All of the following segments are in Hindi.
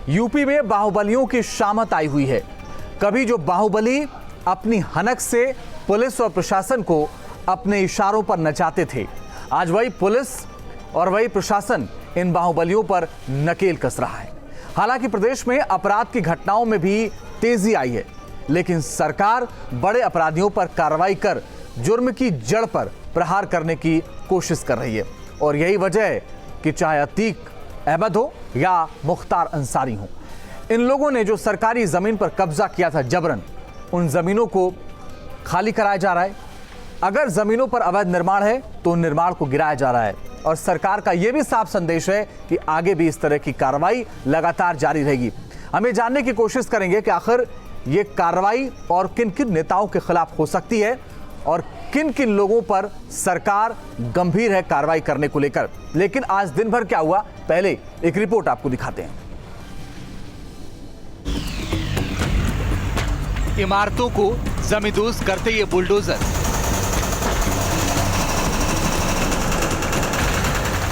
यूपी में बाहुबलियों की शामत आई हुई है। कभी जो बाहुबली अपनी हनक से पुलिस और प्रशासन को अपने इशारों पर नचाते थे, आज वही पुलिस और वही प्रशासन इन बाहुबलियों पर नकेल कस रहा है। हालांकि प्रदेश में अपराध की घटनाओं में भी तेजी आई है, लेकिन सरकार बड़े अपराधियों पर कार्रवाई कर जुर्म की जड़ पर प्रहार करने की कोशिश कर रही है। और यही वजह है कि चाहे अतीक अहमद हो या मुख्तार अंसारी हो, इन लोगों ने जो सरकारी जमीन पर कब्जा किया था जबरन, उन जमीनों को खाली कराया जा रहा है। अगर जमीनों पर अवैध निर्माण है तो उन निर्माण को गिराया जा रहा है। और सरकार का यह भी साफ संदेश है कि आगे भी इस तरह की कार्रवाई लगातार जारी रहेगी। हम ये जानने की कोशिश करेंगे कि आखिर ये कार्रवाई और किन किन नेताओं के खिलाफ हो सकती है और किन किन लोगों पर सरकार गंभीर है कार्रवाई करने को लेकर। लेकिन आज दिन भर क्या हुआ, पहले एक रिपोर्ट आपको दिखाते हैं। इमारतों को जमींदोज करते ये बुलडोजर,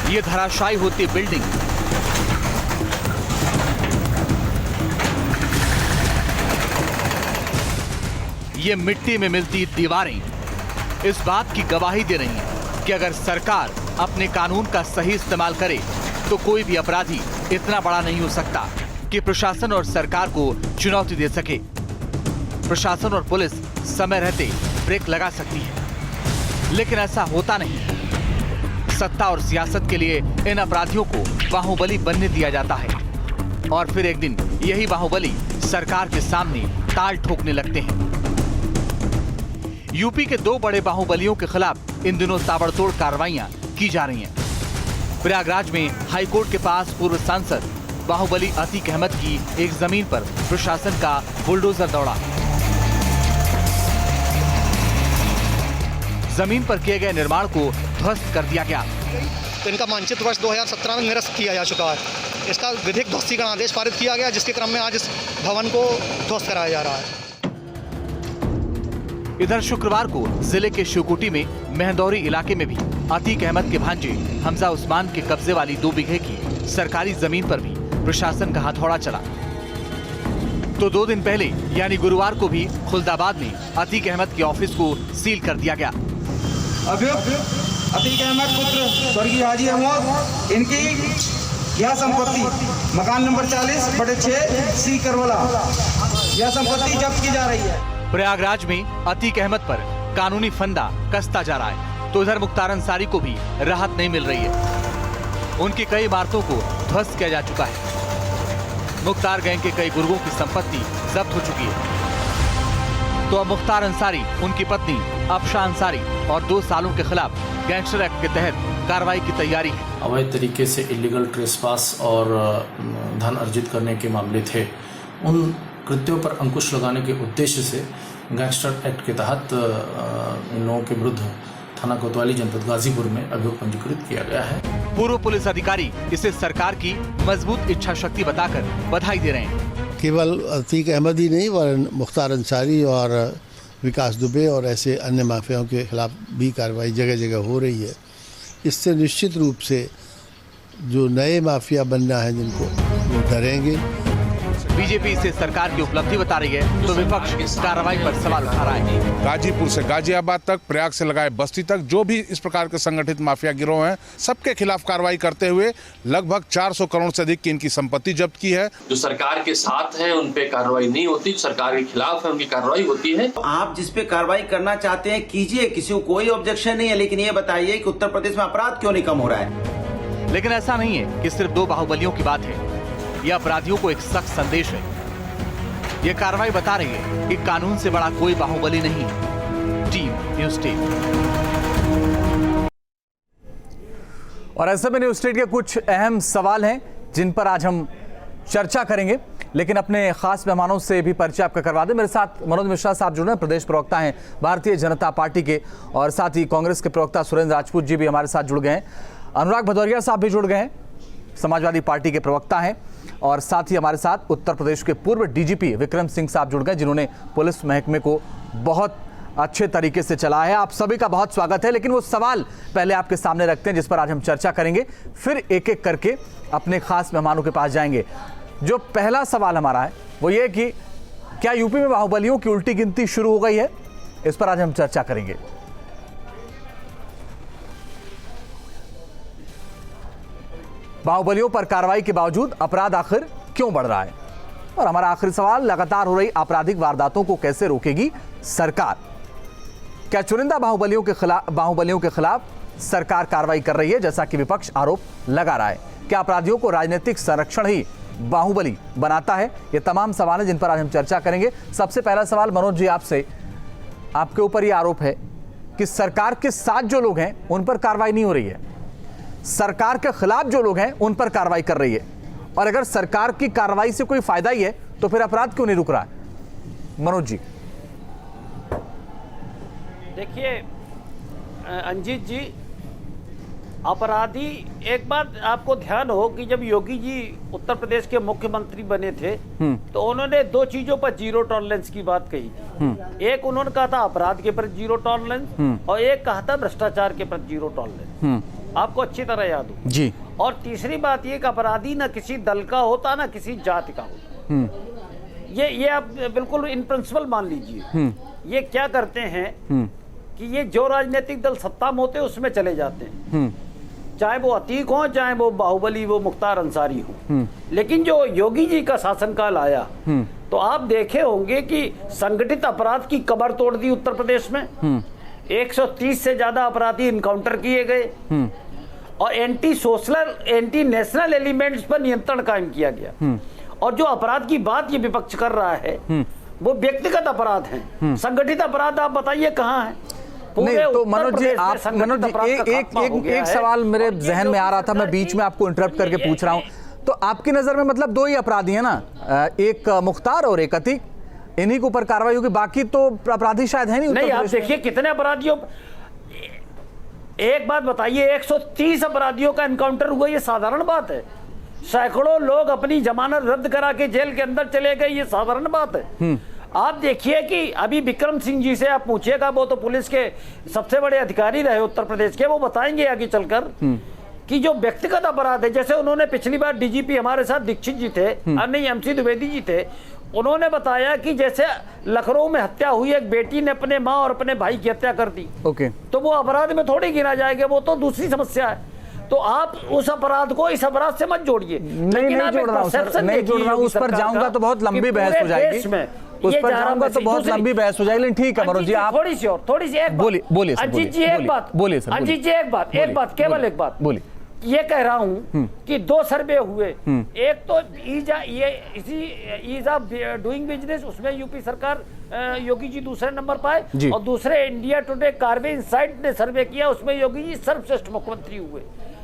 ये धराशायी होती बिल्डिंग, ये मिट्टी में मिलती दीवारें इस बात की गवाही दे रही हैं कि अगर सरकार अपने कानून का सही इस्तेमाल करे तो कोई भी अपराधी इतना बड़ा नहीं हो सकता कि प्रशासन और सरकार को चुनौती दे सके। प्रशासन और पुलिस समय रहते ब्रेक लगा सकती है, लेकिन ऐसा होता नहीं। सत्ता और सियासत के लिए इन अपराधियों को बाहुबली बनने दिया जाता है और फिर एक दिन यही बाहुबली सरकार के सामने ताल ठोकने लगते हैं। यूपी के दो बड़े बाहुबलियों के खिलाफ इन दिनों ताबड़तोड़ कार्रवाइयां की जा रही हैं। प्रयागराज में हाईकोर्ट के पास पूर्व सांसद बाहुबली अतीक अहमद की एक जमीन पर प्रशासन का बुलडोजर दौड़ा। जमीन पर किए गए निर्माण को ध्वस्त कर दिया गया। तो इनका मानचित्र वर्ष 2017 में निरस्त किया जा चुका है। इसका विधिक ध्वस्तीकरण आदेश पारित किया गया, जिसके क्रम में आज इस भवन को ध्वस्त कराया जा रहा है। इधर शुक्रवार को जिले के शिवकुटी में मेहंदौरी इलाके में भी अतीक अहमद के भांजे हमजा उस्मान के कब्जे वाली 2 बीघे की सरकारी जमीन पर भी प्रशासन का हथौड़ा चला। तो 2 दिन पहले यानी गुरुवार को भी खुलदाबाद में अतीक अहमद के ऑफिस को सील कर दिया गया। अभियुक्त अतीक अहमद पुत्र स्वर्गीय हाजी अहमद, इनकी यह संपत्ति मकान नंबर 40/6 सी करवला, यह संपत्ति जब्त की जा रही है। प्रयागराज में अतीक अहमद पर कानूनी फंदा कसता जा रहा है, तो इधर मुख्तार अंसारी को भी राहत नहीं मिल रही है। उनकी कई इमारतों को ध्वस्त किया जा चुका है। मुख्तार गैंग के कई गुर्गों की संपत्ति जब्त हो चुकी है। तो अब मुख्तार अंसारी, उनकी पत्नी अफशा अंसारी और 2 सालों के खिलाफ गैंगस्टर एक्ट के तहत कार्रवाई की तैयारी है। अवैध तरीके से इलीगल ट्रेसपास और धन अर्जित करने के मामले थे, उन कृत्यों पर अंकुश लगाने के उद्देश्य से गैंगस्टर एक्ट के तहत इन लोगों के विरुद्ध थाना कोतवाली जनपद गाजीपुर में अभियोग पंजीकृत किया गया है। पूर्व पुलिस अधिकारी इसे सरकार की मजबूत इच्छा शक्ति बताकर बधाई दे रहे हैं। केवल अतीक अहमद ही नहीं, वरन मुख्तार अंसारी और विकास दुबे और ऐसे अन्य माफियाओं के खिलाफ भी कार्रवाई जगह जगह हो रही है। इससे निश्चित रूप से जो नए माफिया बनना है जिनको, वो डरेंगे। बीजेपी इसे सरकार की उपलब्धि बता रही है, तो विपक्ष कार्रवाई पर सवाल उठा रहा है। गाजीपुर से गाजियाबाद तक, प्रयाग से लगाए बस्ती तक, जो भी इस प्रकार के संगठित माफिया गिरोह हैं, सबके खिलाफ कार्रवाई करते हुए लगभग 400 करोड़ से अधिक की इनकी संपत्ति जब्त की है। जो सरकार के साथ है उन पे कार्रवाई नहीं होती, सरकार के खिलाफ है उनकी कार्रवाई होती है। आप जिस पे कार्रवाई करना चाहते हैं कीजिए, किसी को कोई ऑब्जेक्शन नहीं है, लेकिन ये बताइए कि उत्तर प्रदेश में अपराध क्यों नहीं कम हो रहा है। लेकिन ऐसा नहीं है कि सिर्फ 2 बाहुबलियों की बात है, यह अपराधियों को एक सख्त संदेश है। ये कार्रवाई बता रही है कि कानून से बड़ा कोई बाहुबली नहीं है। Team news state. और ऐसे में न्यूज स्टेट के कुछ अहम सवाल हैं जिन पर आज हम चर्चा करेंगे, लेकिन अपने खास मेहमानों से भी परिचय आपका करवा दें। मेरे साथ मनोज मिश्रा साहब जुड़े हैं, प्रदेश प्रवक्ता हैं भारतीय जनता पार्टी के, और साथ ही कांग्रेस के प्रवक्ता सुरेंद्र राजपूत जी भी हमारे साथ जुड़ गए हैं। अनुराग भदौरिया साहब भी जुड़ गए हैं, समाजवादी पार्टी के प्रवक्ता हैं, और साथ ही हमारे साथ उत्तर प्रदेश के पूर्व डीजीपी विक्रम सिंह साहब जुड़ गए, जिन्होंने पुलिस महकमे को बहुत अच्छे तरीके से चलाया है। आप सभी का बहुत स्वागत है। लेकिन वो सवाल पहले आपके सामने रखते हैं जिस पर आज हम चर्चा करेंगे, फिर एक एक करके अपने खास मेहमानों के पास जाएंगे। जो पहला सवाल हमारा है वो ये कि क्या यूपी में बाहुबलियों की उल्टी गिनती शुरू हो गई है? इस पर आज हम चर्चा करेंगे। बाहुबलियों पर कार्रवाई के बावजूद अपराध आखिर क्यों बढ़ रहा है? और हमारा आखिरी सवाल, लगातार हो रही आपराधिक वारदातों को कैसे रोकेगी सरकार? क्या चुनिंदा बाहुबलियों के खिलाफ सरकार कार्रवाई कर रही है, जैसा कि विपक्ष आरोप लगा रहा है? क्या अपराधियों को राजनीतिक संरक्षण ही बाहुबली बनाता है? ये तमाम सवाल हैं जिन पर आज हम चर्चा करेंगे। सबसे पहला सवाल मनोज जी आपसे, आपके ऊपर ये आरोप है कि सरकार के साथ जो लोग हैं उन पर कार्रवाई नहीं हो रही है, सरकार के खिलाफ जो लोग हैं उन पर कार्रवाई कर रही है, और अगर सरकार की कार्रवाई से कोई फायदा ही है तो फिर अपराध क्यों नहीं रुक रहा है? मनोज जी। देखिए अंजित जी, अपराधी, एक बात आपको ध्यान हो कि जब योगी जी उत्तर प्रदेश के मुख्यमंत्री बने थे तो उन्होंने दो चीजों पर जीरो टॉलरेंस की बात कही थी। एक उन्होंने कहा था अपराध के प्रति जीरो टॉलरेंस, और एक कहा था भ्रष्टाचार के प्रति जीरो टॉलरेंस। आपको अच्छी तरह याद हो जी। और तीसरी बात ये कि अपराधी ना किसी दल का होता ना किसी जाति का होता। ये आप बिल्कुल इन प्रिंसिपल मान लीजिए। ये क्या करते हैं कि ये जो राजनीतिक दल सत्ता में होते हैं उसमें चले जाते हैं, चाहे वो अतीक हो, चाहे वो बाहुबली, वो मुख्तार अंसारी हो। लेकिन जो योगी जी का शासनकाल आया तो आप देखे होंगे कि संगठित अपराध की कमर तोड़ दी उत्तर प्रदेश में। 130 से ज्यादा अपराधी इनकाउंटर किए गए और anti social, anti national elements पर नियंत्रण कायम किया गया। और जो अपराध की बात ये विपक्ष कर रहा है वो व्यक्तिगत अपराध हैं। संगठित अपराध आप बताइए कहाँ है? नहीं तो मनोज जी, एक सवाल मेरे जहन में आ रहा था, मैं बीच में आपको इंटरप्ट करके पूछ रहा हूं। तो आपकी नजर में मतलब दो ही अपराधी हैं ना, एक मुख्तार और एक अतीक, इन्हीं के ऊपर कार्रवाई होगी, बाकी तो अपराधी शायद है नहीं। आप देखिए कितने अपराधियों, एक बात बताइए, 130 अपराधियों का एनकाउंटर हुआ, ये साधारण बात है? सैकड़ों लोग अपनी जमानत रद्द करा के जेल के अंदर चले गए, ये साधारण बात है? आप देखिए कि अभी विक्रम सिंह जी से आप पूछिएगा, वो तो पुलिस के सबसे बड़े अधिकारी रहे उत्तर प्रदेश के, वो बताएंगे आगे चलकर कि जो व्यक्तिगत अपराध है, जैसे उन्होंने पिछली बार डीजीपी हमारे साथ दीक्षित जी थे, नहीं एमसी द्विवेदी जी थे, उन्होंने बताया कि जैसे लखनऊ में हत्या हुई, एक बेटी ने अपने माँ और अपने भाई की हत्या कर दी, तो वो अपराध में थोड़ी गिना जाएगा, वो तो दूसरी समस्या है। तो आप उस अपराध को इस अपराध से मत जोड़िए। नहीं जोड़ रहा हूं सर, नहीं जोड़ रहा हूं, उस पर जाऊंगा तो बहुत लंबी बहस हो जाएगी, उस पर जाऊंगा तो बहुत लंबी बहस हो जाएगी। लेकिन ठीक है मनोज जी, आप थोड़ी सी एक बोलिए अजीत जी, एक बात बोलिए सर, अजीत जी एक बात केवल एक बात बोलिए। ये कह रहा हूं कि दो सर्वे हुए, एक तो ईज ऑफ डूइंग बिजनेस, उसमें यूपी सरकार योगी जी दूसरे नंबर पाए, और दूसरे इंडिया टुडे कार्वे इनसाइट ने सर्वे किया, उसमें योगी जी सर्वश्रेष्ठ मुख्यमंत्री हुए।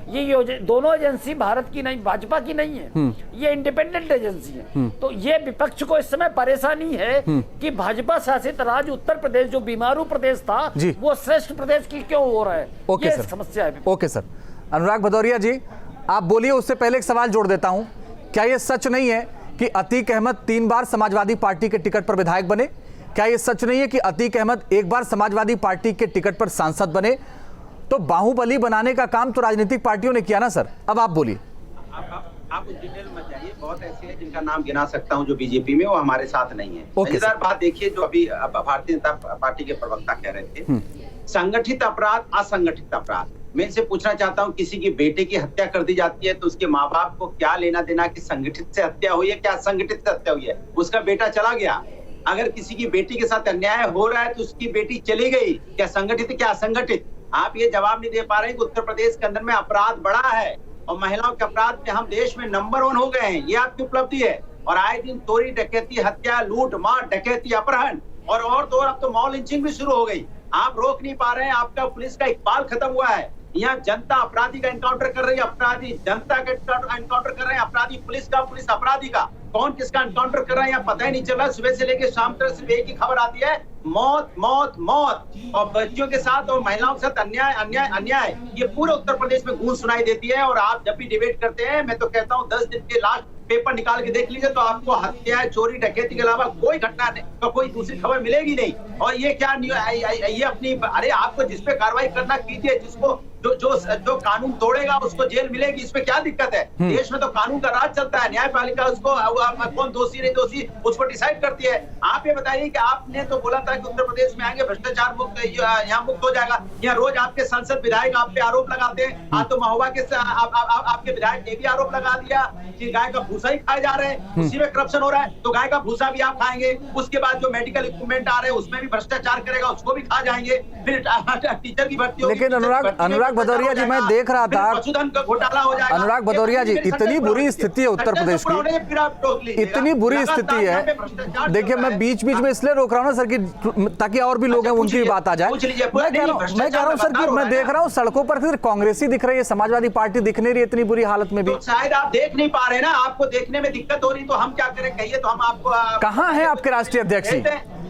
ये दोनों एजेंसी भारत की नहीं, भाजपा की नहीं है, ये इंडिपेंडेंट एजेंसी है। तो ये विपक्ष को इस समय परेशानी है कि भाजपा शासित राज्य उत्तर प्रदेश जो बीमारू प्रदेश था वो श्रेष्ठ प्रदेश की क्यों हो रहा है, ये समस्या है। Okay sir. अनुराग भदौरिया जी आप बोलिए, उससे पहले एक सवाल जोड़ देता हूं, क्या यह सच नहीं है कि अतीक अहमद 3 बार समाजवादी पार्टी के टिकट पर विधायक बने? क्या यह सच नहीं है कि अतीक अहमद 1 बार समाजवादी पार्टी के टिकट पर सांसद बने? तो बाहुबली बनाने का काम तो राजनीतिक पार्टियों ने किया ना सर। अब आप बोलिए। आप डिटेल मत जाइए, बहुत ऐसे हैं जिनका नाम गिना सकता हूं जो बीजेपी में, वो हमारे साथ नहीं है। मजेदार बात देखिए, जो अभी भारतीय जनता पार्टी के प्रवक्ता कह रहे थे, संगठित अपराध, असंगठित अपराध। मैं इनसे पूछना चाहता हूं, किसी की बेटे की हत्या कर दी जाती है तो उसके माँ बाप को क्या लेना देना कि संगठित से हत्या हुई है क्या असंगठित से हत्या हुई है? उसका बेटा चला गया। अगर किसी की बेटी के साथ अन्याय हो रहा है तो उसकी बेटी चली गई, क्या संगठित क्या असंगठित? आप ये जवाब नहीं दे पा रहे हैं कि उत्तर प्रदेश के अंदर में अपराध बढ़ा है और महिलाओं के अपराध में हम देश में नंबर 1 हो गए हैं, ये आपकी उपलब्धि है। और आए दिन चोरी, डकैती, हत्या, लूट मार, डकैती, अपहरण और तो और अब तो मॉल लिंचिंग भी शुरू हो गई। आप रोक नहीं पा रहे हैं, आपका पुलिस का इकबाल खत्म हुआ है। यहाँ जनता अपराधी का एनकाउंटर कर रही है, अपराधी जनता का एनकाउंटर कर रहे हैं, अपराधी पुलिस का, पुलिस अपराधी का। कौन किसका एनकाउंटर कर रहा है यहाँ पता ही नहीं चल रहा। सुबह से लेकर शाम तक सिर्फ एक ही खबर आती है, मौत मौत मौत, और बच्चियों के साथ और महिलाओं के साथ अन्याय अन्याय अन्याय। ये पूरे उत्तर प्रदेश में गूंज सुनाई देती है। और आप जब भी डिबेट करते हैं, मैं तो कहता हूँ 10 दिन के लास्ट पेपर निकाल के देख लीजिए तो आपको हत्या, चोरी, डकैती के अलावा कोई घटना नहीं, तो कोई दूसरी खबर मिलेगी नहीं। और ये क्या ये अपनी, अरे आपको जिसपे कार्रवाई करना कीजिए, जिसको जो कानून तोड़ेगा उसको जेल मिलेगी, इसमें क्या दिक्कत है? देश में तो कानून का राज चलता है, न्यायपालिका उसको कौन दोषी नहीं दोषी उसको डिसाइड करती है। आप ये बताइए कि आपने तो बोला था कि उत्तर प्रदेश में आएंगे भ्रष्टाचार मुक्त, यहाँ मुक्त हो जाएगा। यहाँ रोज आपके सांसद विधायक आप पे आरोप लगाते हैं। आज तो महोबा के आपके विधायक ने भी आरोप लगा दिया कि गाय का भूसा ही खाए जा रहे हैं, उसी में करप्शन हो रहा है। तो गाय का भूसा भी आप खाएंगे, उसके बाद जो मेडिकल इक्विपमेंट आ रहे हैं उसमें भी भ्रष्टाचार करेगा, उसको भी खा जाएंगे। फिर टीचर की भर्ती होगी। लेकिन अनुराग भदौरिया जी, मैं देख रहा था पशुधन का घोटाला हो जाएगा। अनुराग भदौरिया जी, इतनी बुरी स्थिति है उत्तर प्रदेश की, इतनी बुरी स्थिति है। देखिए, मैं बीच बीच में इसलिए रोक रहा हूँ ना सर कि ताकि और भी लोग हैं उनकी भी बात आ जाए। मैं कह रहा हूँ सर कि मैं देख रहा हूँ सड़कों पर फिर कांग्रेस ही दिख रही है, समाजवादी पार्टी दिख नहीं रही इतनी बुरी हालत में भी। शायद आप देख नहीं पा रहे ना, आपको देखने में दिक्कत हो रही, तो हम क्या करें? कहिए तो हम आपको। कहाँ है आपके राष्ट्रीय अध्यक्ष जी?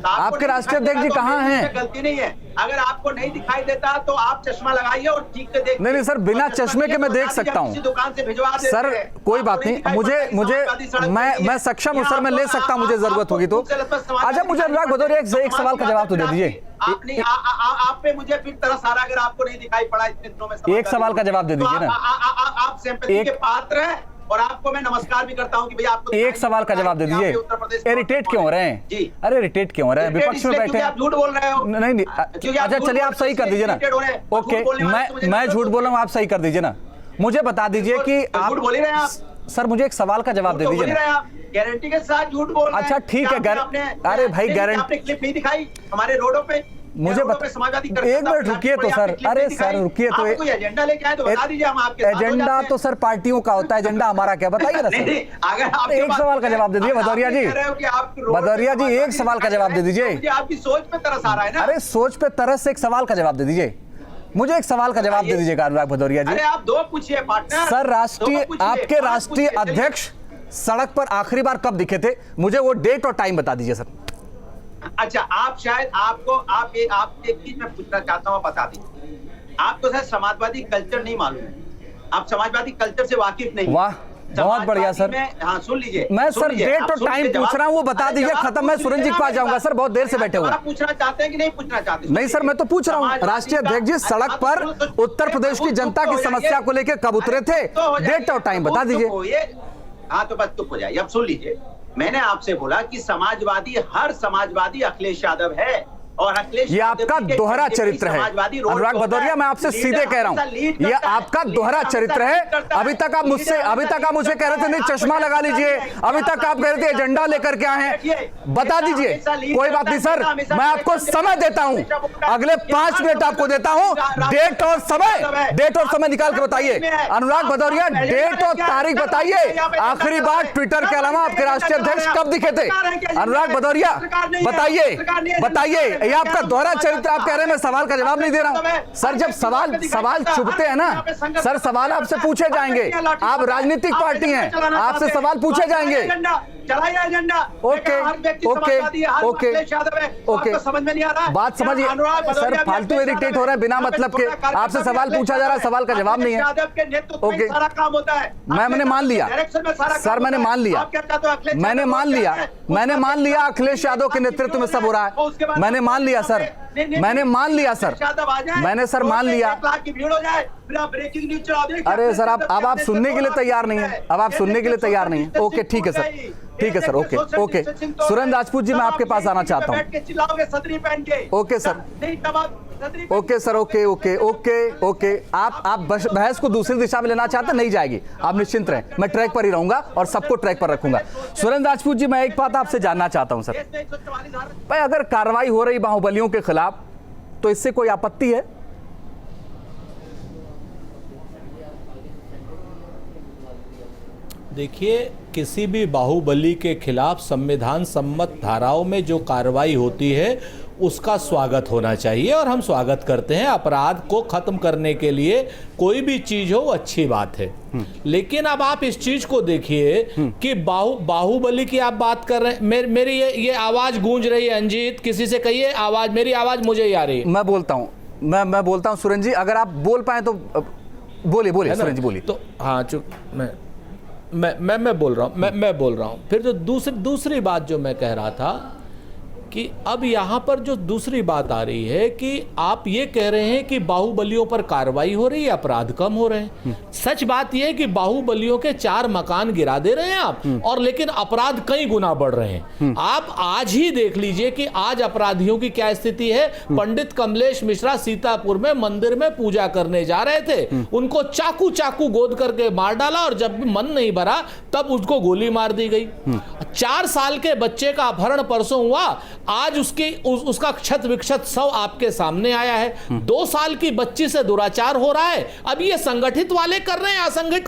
आपके राष्ट्रीय अध्यक्ष जी कहाँ हैं? गलती नहीं है, अगर आपको नहीं दिखाई देता तो आप चश्मा लगाइए और ठीक से देखिए। नहीं सर, बिना चश्मे के मैं देख सकता हूँ दुकान से भिजवा देते सर, कोई बात नहीं। मुझे मैं सक्षम हूँ सर, मैं ले सकता हूँ, मुझे जरूरत होगी तो। अच्छा, मुझे अनुराग भदौरिया एक सवाल का जवाब तो दे दीजिए। आप पे मुझे फिर तरस आ रहा, अगर आपको नहीं दिखाई पड़ा इतने दिनों में। एक सवाल का जवाब दे दीजिए ना। आप सिंपैथी के पात्र हैं और आपको मैं नमस्कार भी करता हूं कि भैया आपको एक सवाल का जवाब दे दीजिए। इरिटेट क्यों हो रहे हैं जी? अरे इरिटेट क्यों हो रहे हैं? विपक्ष में बैठे आप झूठ बोल रहे हो। नहीं, अच्छा चलिए आप सही कर दीजिए ना। ओके, मैं झूठ बोल रहा हूँ, आप सही कर दीजिए ना। मुझे बता दीजिए कि आप झूठ बोल रहे हैं। आप सर मुझे एक सवाल का जवाब दे दीजिए ना। गारंटी के साथ झूठ बोल रहे हैं। अच्छा ठीक है, अरे भाई गारंटी, आपने क्लिप नहीं दिखाई हमारे रोडों पे? मुझे बता, एक मिनट रुकिए तो सर। अरे सर रुकिए तो, एजेंडा लेके आए तो बता दीजिए, हम आपके एजेंडा तो सर पार्टियों का होता है, एजेंडा हमारा क्या? बताइए ना सर। अगर एक सवाल का जवाब दे दीजिए भदौरिया जी। भदौरिया जी एक सवाल का जवाब दे दीजिए। आपकी सोच पे तरस आ रहा है ना। अरे सोच पे तरस से एक सवाल का जवाब दे दीजिए। मुझे एक सवाल का जवाब दे दीजिएगा अनुराग भदौरिया जी। अरे आप दो पूछिए पार्टनर। सर आपके राष्ट्रीय अध्यक्ष सड़क पर आखिरी बार कब दिखे थे? मुझे वो डेट और टाइम बता दीजिए सर। अच्छा, आप शायद आप एक चीज मैं पूछना चाहता हूँ, बता दीजिए। आपको शायद समाजवादी कल्चर नहीं मालूम है, आप समाजवादी कल्चर से वाकिफ नहीं। वाह, बहुत बढ़िया सर। हाँ सुन लीजिए, मैं सर डेट और टाइम पूछ रहा हूँ, वो बता दीजिए, खत्म। मैं सुरेंद्र जी के पास जाऊंगा सर, बहुत देर से बैठे हुए। पूछना चाहते हैं कि नहीं पूछना चाहते? नहीं सर, मैं तो पूछ रहा हूँ। राष्ट्रीय अध्यक्ष जी सड़क पर उत्तर प्रदेश की जनता की समस्या को लेकर कब उतरे थे? डेट और टाइम बता दीजिए। हाँ तो बस चुप हो जाइए। अब सुन लीजिए, मैंने आपसे बोला कि समाजवादी, हर समाजवादी अखिलेश यादव है, और अखिलेश ये आपका दोहरा चरित्र है अनुराग भदौरिया। मैं आपसे सीधे कह रहा हूँ, ये आपका दोहरा चरित्र है। अभी तक आप मुझसे कह रहे थे नहीं चश्मा लगा लीजिए, अभी तक आप कह रहे थे एजेंडा लेकर के आए हैं। बता दीजिए। कोई बात नहीं सर, मैं आपको समय देता हूँ, अगले 5 मिनट आपको देता हूँ। डेट और समय निकाल के बताइए अनुराग भदौरिया, डेट और तारीख बताइए। आखिरी बार ट्विटर के अलावा आपके राष्ट्रीय अध्यक्ष कब दिखे थे? अनुराग भदौरिया बताइए। ये आपका दोहरा चरित्र। आप कह रहे हैं मैं सवाल का जवाब नहीं दे रहा हूं। सर जब सवाल चुभते हैं ना सर, सवाल आपसे पूछे जाएंगे। आप राजनीतिक पार्टी हैं, आपसे सवाल पूछे जाएंगे। चलाइए एजेंडा। ओके, समझ में नहीं आ रहा। बात समझिए सर, फालतू इरिटेट हो रहा है बिना मतलब के। आपसे सवाल पूछा जा रहा है, सवाल का जवाब नहीं है। ओके, सारा काम होता है। मैंने मान लिया सर, मैंने मान लिया अखिलेश यादव के नेतृत्व में सब हो रहा है। मैंने मान लिया सर, मैंने मान लिया सर, मैंने सर मान लिया। अरे सर अब आप सुनने के लिए तैयार नहीं है, अब आप सुनने के लिए तैयार नहीं है। ओके ठीक है सर, ठीक है सर। ओके सुरेंद्र राजपूत जी, मैं आपके पास आना चाहता हूँ। Okay sir, okay sir, okay. आप बहस को दूसरी दिशा में लेना चाहते, नहीं जाएगी, आप निश्चिंत रहें। मैं ट्रैक पर ही रहूंगा और सबको ट्रैक पर रखूंगा। सुरेंद्र राजपूत जी, मैं एक बात आपसे जानना चाहता हूं सर, भाई अगर कार्रवाई हो रही बाहुबलियों के खिलाफ तो इससे कोई आपत्ति है? देखिए, किसी भी बाहुबली के खिलाफ संविधान सम्मत धाराओं में जो कार्रवाई होती है उसका स्वागत होना चाहिए, और हम स्वागत करते हैं। अपराध को खत्म करने के लिए कोई भी चीज हो अच्छी बात है। लेकिन अब आप इस चीज को देखिए कि बाहुबली की आप बात कर रहे हैं। मेरी ये आवाज गूंज रही है। अंजीत, किसी से कहिए आवाज, मेरी आवाज मुझे ही आ रही है। मैं बोलता हूँ, मैं बोलता हूँ सुरेंद्र जी, अगर आप बोल पाए तो बोलिए सुरेंद्र जी, बोलिए। तो हाँ, चुप, मैं बोल रहा हूँ, मैं बोल रहा हूँ। फिर जो दूसरी बात जो मैं कह रहा था कि अब यहाँ पर जो दूसरी बात आ रही है कि आप ये कह रहे हैं कि बाहुबलियों पर कार्रवाई हो रही है, अपराध कम हो रहे हैं। सच बात यह है कि बाहुबलियों के 4 मकान गिरा दे रहे हैं आप, और लेकिन अपराध कई गुना बढ़ रहे हैं। आप आज ही देख लीजिए कि आज अपराधियों की क्या स्थिति है। पंडित कमलेश मिश्रा सीतापुर में मंदिर में पूजा करने जा रहे थे, उनको चाकू गोद करके मार डाला, और जब भी मन नहीं भरा तब उसको गोली मार दी गई। 4 साल के बच्चे का अपहरण परसों हुआ, आज उसका क्षत विक्षत शव आपके सामने आया है। 2 साल की बच्ची से दुराचार हो रहा है। अब ये संगठित वाले कर रहे हैं, असंगठित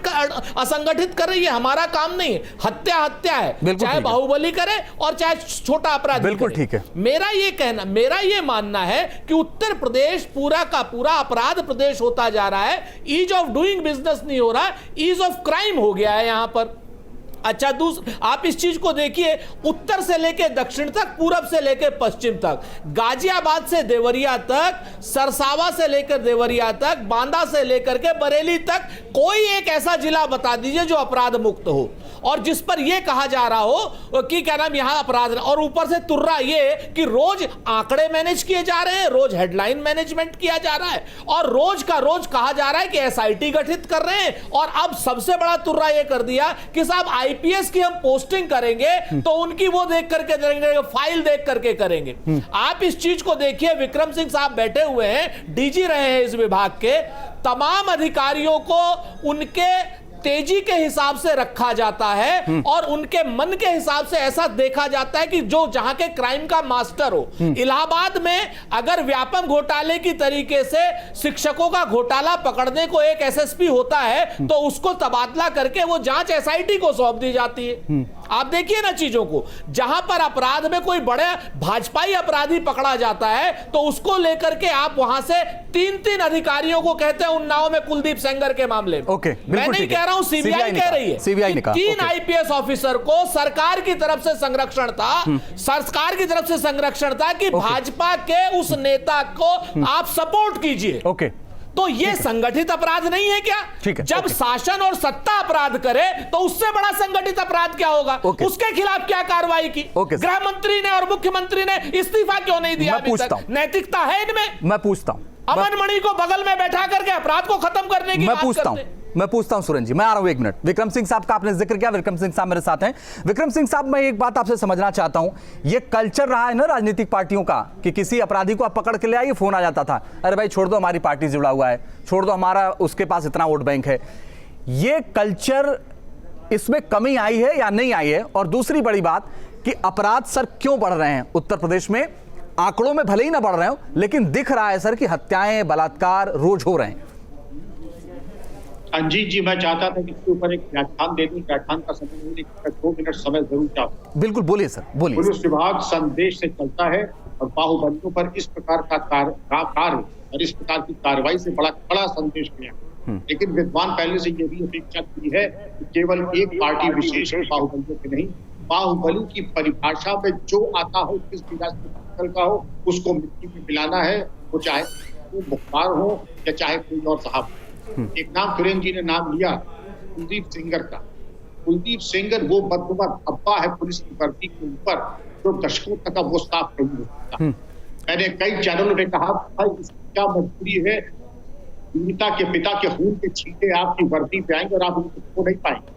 कर रहे हैं, ये हमारा काम नहीं है। हत्या है, चाहे बाहुबली करे और चाहे छोटा अपराध। बिल्कुल ठीक है। मेरा ये मानना है कि उत्तर प्रदेश पूरा का पूरा अपराध प्रदेश होता जा रहा है। ईज ऑफ डूइंग बिजनेस नहीं हो रहा, ईज ऑफ क्राइम हो गया है यहां पर। अच्छा, आप इस चीज को देखिए, उत्तर से लेके दक्षिण तक, पूरब से लेके पश्चिम तक, गाजियाबाद से देवरिया तक, सरसावा से लेकर देवरिया तक, बांदा से लेकर के बरेली तक, कोई एक ऐसा जिला बता दीजिए जो अपराध मुक्त हो और जिस पर यह कहा जा रहा हो कि क्या नाम यहां अपराध। और ऊपर से तुर्रा ये कि रोज आंकड़े मैनेज किए जा रहे हैं, रोज हेडलाइन मैनेजमेंट किया जा रहा है, और रोज का रोज कहा जा रहा है कि एसआईटी गठित कर रहे हैं। और अब सबसे बड़ा तुर्रा यह कर दिया कि साहब आईपीएस की हम पोस्टिंग करेंगे तो उनकी वो देख करके करेंगे, फाइल देख करके करेंगे। आप इस चीज को देखिए, विक्रम सिंह साहब बैठे हुए हैं, डीजी रहे हैं इस विभाग के, तमाम अधिकारियों को उनके तेजी के हिसाब से रखा जाता है और उनके मन के हिसाब से ऐसा देखा जाता है कि जो जहां के क्राइम का मास्टर हो। इलाहाबाद में अगर व्यापम घोटाले की तरीके से शिक्षकों का घोटाला पकड़ने को एक एसएसपी होता है तो उसको तबादला करके वो जांच एसआईटी को सौंप दी जाती है। आप देखिए ना चीजों को, जहां पर अपराध में कोई बड़े भाजपाई अपराधी पकड़ा जाता है तो उसको लेकर के आप वहां से 3 अधिकारियों को कहते हैं। उन्नाव में कुलदीप सेंगर के मामले में मैं नहीं कह रहा हूं, सीबीआई कह रही है, सीबीआई ने कहा 3 आईपीएस ऑफिसर को सरकार की तरफ से संरक्षण था, सरकार की तरफ से संरक्षण था कि भाजपा के उस नेता को आप सपोर्ट कीजिए। ओके, तो ये संगठित अपराध नहीं है क्या? ठीक है, जब शासन और सत्ता अपराध करे तो उससे बड़ा संगठित अपराध क्या होगा? उसके खिलाफ क्या कार्रवाई की? गृह मंत्री ने और मुख्यमंत्री ने इस्तीफा क्यों नहीं दिया अभी तक? नैतिकता है इनमें? मैं पूछता हूं, अमन मणि को बगल में बैठा करके अपराध को खत्म करने की मैं पूछता हूं सुरेंद्र जी, मैं आ रहा हूं 1 मिनट। विक्रम सिंह साहब का आपने जिक्र किया, विक्रम सिंह साहब मेरे साथ हैं। विक्रम सिंह साहब, मैं एक बात आपसे समझना चाहता हूं, ये कल्चर रहा है ना राजनीतिक पार्टियों का कि किसी अपराधी को आप पकड़ के ले आइए, फोन आ जाता था, अरे भाई छोड़ दो, हमारी पार्टी से जुड़ा हुआ है, छोड़ दो, हमारा उसके पास इतना वोट बैंक है। ये कल्चर, इसमें कमी आई है या नहीं आई है? और दूसरी बड़ी बात कि अपराध सर क्यों बढ़ रहे हैं उत्तर प्रदेश में? आंकड़ों में भले ही ना बढ़ रहे हो, लेकिन दिख रहा है सर कि हत्याएं, बलात्कार रोज हो रहे हैं। अंजीत जी, मैं चाहता था कि इसके ऊपर एक व्याख्यान दे दूं। व्याख्यान का समय नहीं, लेकिन 2 मिनट समय जरूर चाहता हूं। बिल्कुल, बोलिए सर, बोलिए। पुलिस विभाग संदेश से चलता है और बाहुबलियों पर इस प्रकार का कार्य और इस प्रकार की कार्रवाई से बड़ा कड़ा संदेश गया। लेकिन विद्वान पहले से ये भी अपेक्षा की है कि केवल एक पार्टी विशेष बाहुबलियों के नहीं, बाहुबली की परिभाषा में जो आता हो, किस विरासत का हो, उसको मिट्टी में मिलाना है। वो चाहे वो मुख्तार हो या चाहे कोई और साहब। एक नाम सुरेंद्र जी ने नाम लिया कुलदीप सेंगर का। कुलदीप सेंगर वो बददुआ धब्बा है पुलिस की वर्दी के ऊपर जो दशकों तक वो साफ नहीं हो सकता। मैंने कई चैनलों में कहा क्या मजबूरी है, पीड़िता के पिता के खून के छींटे आपकी वर्दी पे आएंगे और आप उनको खो नहीं पाएंगे।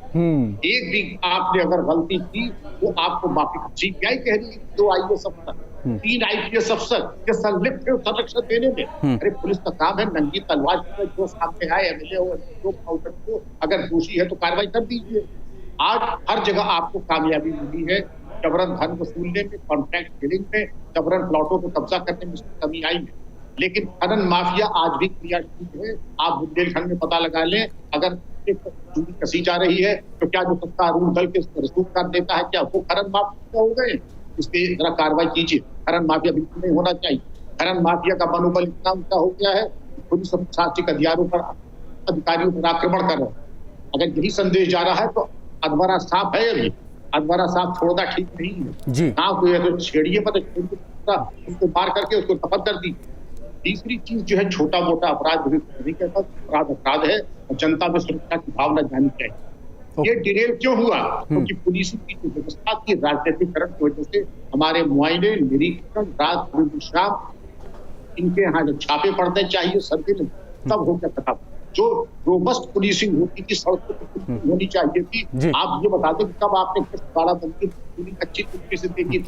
एक भी आपने अगर गलती की वो आपको माफी। सीबीआई कह रही है 2 आईएएस अफसर, 3 आईपीएस अफसर के संलिप्त थे संरक्षण देने में। अरे पुलिस का काम है नंगी तलवार जो सामने आए, एमएलए हो, जो अगर दोषी है तो कार्रवाई कर दीजिए। आज हर जगह आपको कामयाबी मिली है, जबरन धन वसूलने में, कॉन्ट्रैक्ट डीलिंग में, जबरन प्लॉटों को कब्जा करने में कमी आई है। लेकिन खनन माफिया आज भी क्रियाशील है। आप बुंदेलखंड में पता लगा लें, अगर एक चूड़ी कसी जा रही है तो क्या जो सत्तारूढ़ दल के रसूख कर देता है, क्या वो खनन माफिया हो गए? इसकी जरा कार्रवाई कीजिए। खनन माफिया बिल्कुल नहीं होना चाहिए। खनन माफिया का मनोबल इतना ऊंचा हो गया है, पुलिस प्रशासनिक अधिकारियों पर आक्रमण कर रहे हैं। अगर यही संदेश जा रहा है तो अधवारा साफ है, अभी अधवारा साफ छोड़ना ठीक नहीं है जी। हाँ, कोई अगर छेड़िए मत, उसको मार करके उसको दफन कर दीजिए। तीसरी चीज जो है, छोटा मोटा अपराध नहीं कहता, अपराध है और जनता में सुरक्षा की भावना जानी चाहिए। ये डिरेल क्यों हुआ? क्योंकि पुलिस की जो व्यवस्था की राजनीतिकरण की वजह से हमारे मुआयने, निरीक्षण, रात दिन शाम इनके यहाँ जो छापे पड़ने चाहिए सब दिन तब होकर खत्म। जो रोबस्ट पुलिसिंग होती थी, सड़कों की पुलिसिंग होनी चाहिए थी। आप ये बता दें कि कब आपने बाराबंकी पूरी अच्छी तरीके से देखी,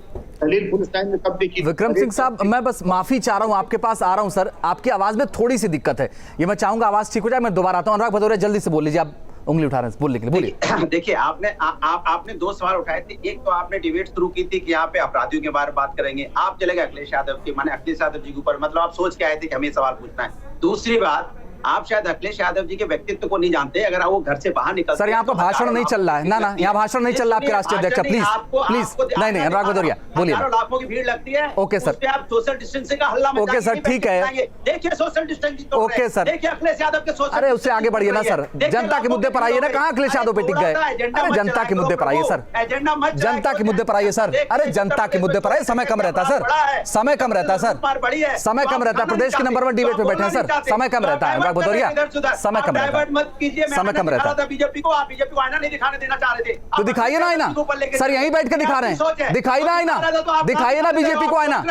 दलील पुलिस लाइन में कब देखी? विक्रम सिंह साहब, मैं बस माफी चाह रहा हूं, आपके पास आ रहा हूं सर, आपकी आवाज में थोड़ी सी दिक्कत है, ये मैं चाहूंगा आवाज ठीक हो जाए, मैं दोबारा आता हूं। अनुराग भदौरिया जल्दी से बोल लीजिए, आप उंगली उठा रहे हैं बोलने के लिए, बोलिए। देखिए, आपने दो सवाल उठाए थे। एक तो आपने डिबेट शुरू की थी कि यहाँ पे अपराधियों के बारे में बात करेंगे, आप चले गए अखिलेश यादव के, माने अखिलेश यादव जी के ऊपर, मतलब आप सोच के आए थे कि हमें सवाल पूछना है। दूसरी बात, आप शायद अखिलेश यादव जी के व्यक्तित्व को नहीं जानते। अगर वो घर से बाहर निकलते सर, यहाँ पर भाषण नहीं चल रहा है ना, यहाँ भाषण नहीं चल रहा आपके राष्ट्रीय अध्यक्ष, प्लीज प्लीज। नहीं, अनुराग भदौरिया बोलिए। लाखों की भीड़ लगती है। ओके सर, आप सोशल डिस्टेंसिंग का हल्ला मचाएंगे। ओके सर, ठीक है। देखिए सोशल डिस्टेंसिंग, ओके सर, देखिए अखिलेश यादव के सोशल, अरे उससे आगे बढ़िए ना सर, जनता के मुद्दे पर आइए ना। कहाँ अखिलेश यादव पे टिक गए? अरे जनता के मुद्दे पर आइए सर, जनता के मुद्दे पर आइए सर। अरे जनता के मुद्दे पर आइए, समय कम रहता है सर, समय कम रहता है सर, समय कम रहता है। प्रदेश के नंबर 1 डिबेट पे बैठे हैं सर, समय कम रहता है। अनुराग भदौरिया, समय कम रहता है, समय कम रहता है। बीजेपी को आईना नहीं दिखाने देना चाह रहे थे, तो दिखाइए ना आईना सर, यहीं बैठ के दिखा रहे हैं, दिखाइए ना आईना, दिखाइए ना बीजेपी को आईना,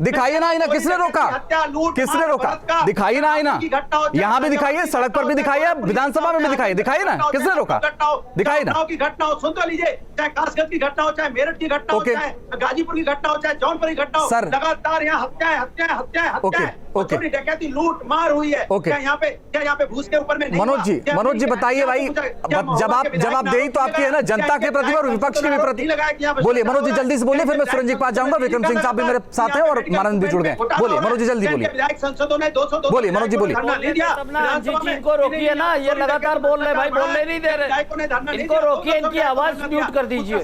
दिखाइए ना आईना। किसने रोका? किसने रोका? दिखाइए ना आईना, यहाँ भी दिखाइए, सड़क पर भी दिखाइए, विधानसभा में भी दिखाइए, दिखाइए ना। किसने रोका? दिखाइए ना। की घटना हो, सुन तो लीजिए, चाहे कासगंज की घटना हो, चाहे मेरठ की घटना हो, चाहे गाजीपुर की घटना हो, चाहे जौनपुर की घटना हो, लगातार यहाँ हत्याएं, डकैती, लूट मार हुई है। क्या यहाँ पे भूस के ऊपर में मनोज जी बताइए भाई, जवाब दें तो आपकी है ना, जनता के प्रति और विपक्ष के भी प्रति। बोलिए मनोज जी, जल्दी से बोलिए, फिर मैं सुरेंद्र जी के पास जाऊंगा। विक्रम सिंह साहब भी मेरे साथ हैं और मानंद भी जुड़ गए। बोलिए मनोज जी, जल्दी बोलिए, बोलिए मनोज जी, बोलिए। इनको रोकिए ना, ये लगातार बोल रहे भाई, बोलने नहीं दे रहे, इनको रोकिए, इनकी आवाज म्यूट कर दीजिए।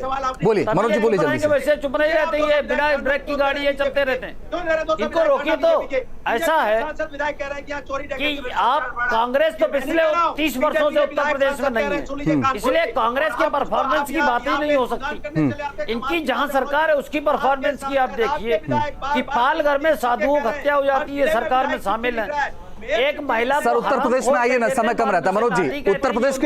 बोलिए मनोज जी, बोलिए जल्दी से। वैसे चुप नहीं रहते, ये बिना ब्रेक की गाड़ी ये चलते रहते हैं, इनको रोकिए। तो ऐसा है कि आप कांग्रेस तो पिछले 30 वर्षों से उत्तर प्रदेश में नहीं है, इसलिए कांग्रेस के परफॉर्मेंस की बात ही नहीं हो सकती। इनकी जहां सरकार है उसकी परफॉर्मेंस की आप देखिए कि पालघर में साधुओं की हत्या हो जाती है, सरकार में शामिल है। एक महिला सर, उत्तर प्रदेश में आइए ना, समय कम रहता है। मनोज जी, उत्तर प्रदेश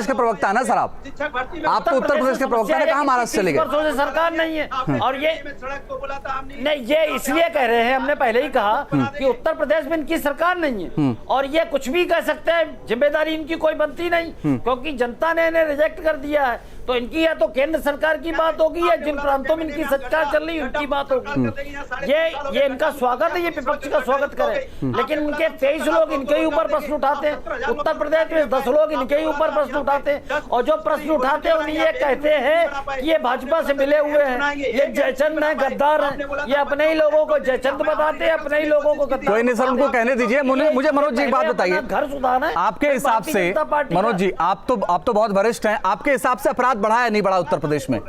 के प्रवक्ता है ना सर, आप तो उत्तर प्रदेश के प्रवक्ता है, कहाँ महाराष्ट्र चले गए? सरकार नहीं है, और ये नहीं, ये इसलिए कह रहे हैं, हमने पहले ही कहा कि उत्तर प्रदेश में इनकी सरकार नहीं है, और ये कुछ भी कह सकते हैं, जिम्मेदारी इनकी कोई बनती नहीं, क्योंकि जनता ने इन्हें रिजेक्ट कर दिया है। तो इनकी या तो केंद्र सरकार की बात होगी, या जिन प्रांतों में इनकी सरकार चल रही है उनकी बात होगी। ये इनका स्वागत है, ये विपक्ष का स्वागत करें, लेकिन इनके 23 लोग इनके ही ऊपर प्रश्न उठाते हैं, उत्तर प्रदेश में 10 लोग इनके ही ऊपर प्रश्न उठाते हैं, और जो प्रश्न उठाते हैं उन्हें ये कहते हैं कि ये भाजपा से मिले हुए हैं, ये जयचंद है, गद्दार है, ये अपने ही लोगों को जयचंद बताते हैं, अपने ही लोगों को गद्दार। कोई नहीं सर, उनको कहने दीजिए। मुझे मनोज जी एक बात बताइए, घर सुधारना है आपके हिसाब से। मनोज जी, आप तो बहुत वरिष्ठ हैं, आपके हिसाब से अपराध बढ़ा है नहीं बढ़ा उत्तर प्रदेश में?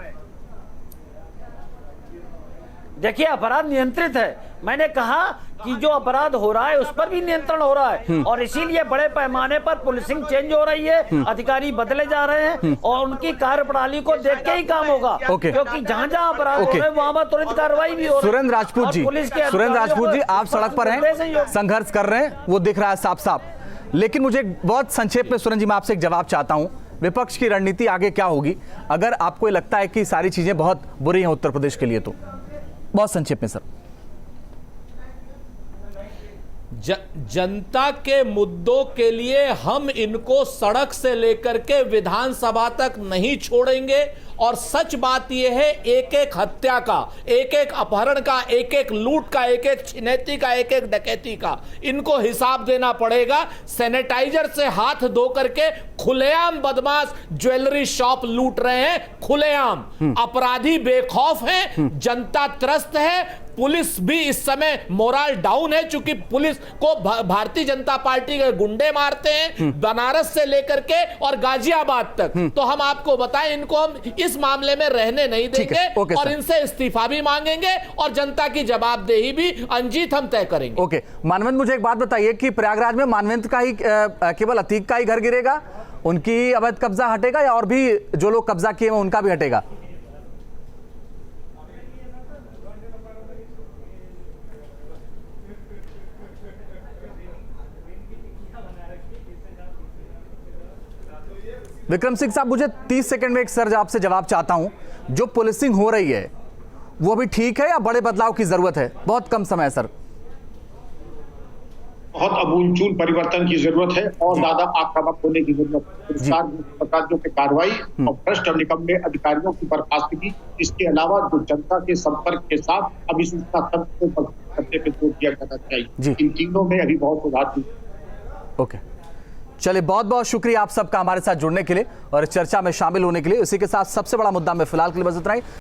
देखिए, अपराध नियंत्रित है। मैंने कहा कि जो अपराध हो रहा है उस पर भी नियंत्रण हो रहा है, और इसीलिए बड़े पैमाने पर पुलिसिंग चेंज हो रही है, अधिकारी बदले जा रहे हैं, और उनकी कार्यप्रणाली को देख के ही काम होगा, क्योंकि जहां जहां अपराध हो रहे हैं वहां तुरंत कार्रवाई भी हो रही है। सुरेंद्र राजपूत जी, आप सड़क पर हैं, संघर्ष कर रहे हैं, वो दिख रहा है साफ साफ। लेकिन मुझे बहुत संक्षेप में सुरेंद्र जी, मैं आपसे एक जवाब चाहता हूं, विपक्ष की रणनीति आगे क्या होगी अगर आपको लगता है कि सारी चीजें बहुत बुरी हैं उत्तर प्रदेश के लिए? तो बहुत संक्षेप में सर। जनता के मुद्दों के लिए हम इनको सड़क से लेकर के विधानसभा तक नहीं छोड़ेंगे, और सच बात यह है, एक एक हत्या का, एक एक अपहरण का, एक एक लूट का, एक एक छिनैती का, एक एक डकैती का इनको हिसाब देना पड़ेगा। सैनिटाइजर से हाथ धो करके खुलेआम बदमाश ज्वेलरी शॉप लूट रहे हैं, खुलेआम। अपराधी बेखौफ हैं, जनता त्रस्त है, पुलिस भी इस समय मोरल डाउन है, चूंकि पुलिस को भारतीय जनता पार्टी के गुंडे मारते हैं, बनारस से लेकर के और गाजियाबाद तक। तो हम आपको बताएं, इनको हम इस मामले में रहने नहीं देंगे, और इनसे इस्तीफा भी मांगेंगे, और जनता की जवाबदेही भी अंजीत हम तय करेंगे। ओके, मानवेंद्र, मुझे एक बात बताइए कि प्रयागराज में मानवेंद्र का ही केवल अतीक का ही घर गिरेगा, उनकी अवैध कब्जा हटेगा, या और भी जो लोग कब्जा किए उनका भी हटेगा? विक्रम सिंह साहब, मुझे 30 सेकंड में एक सर आपसे जवाब चाहता हूं, जो पुलिसिंग हो रही है वो भी ठीक है या बड़े बदलाव की जरूरत है? बहुत कम समय है सर। बहुत अमूलचूल परिवर्तन की जरूरत है और ज्यादा आक्रामक होने की जरूरत है। सरकार अपराधियों की कार्रवाई और भ्रष्ट और निकम्मे अधिकारियों की बर्खास्तगी, इसके अलावा जो जनता के संपर्क के साथ अभिसूचना तंत्र को करने पर जोर दिया जाना चाहिए। इन तीनों में अभी बहुत सुधार हुई। ओके, चलिए, बहुत बहुत शुक्रिया आप सबका हमारे साथ जुड़ने के लिए और चर्चा में शामिल होने के लिए। इसी के साथ सबसे बड़ा मुद्दा में फिलहाल के लिए बस इतना ही।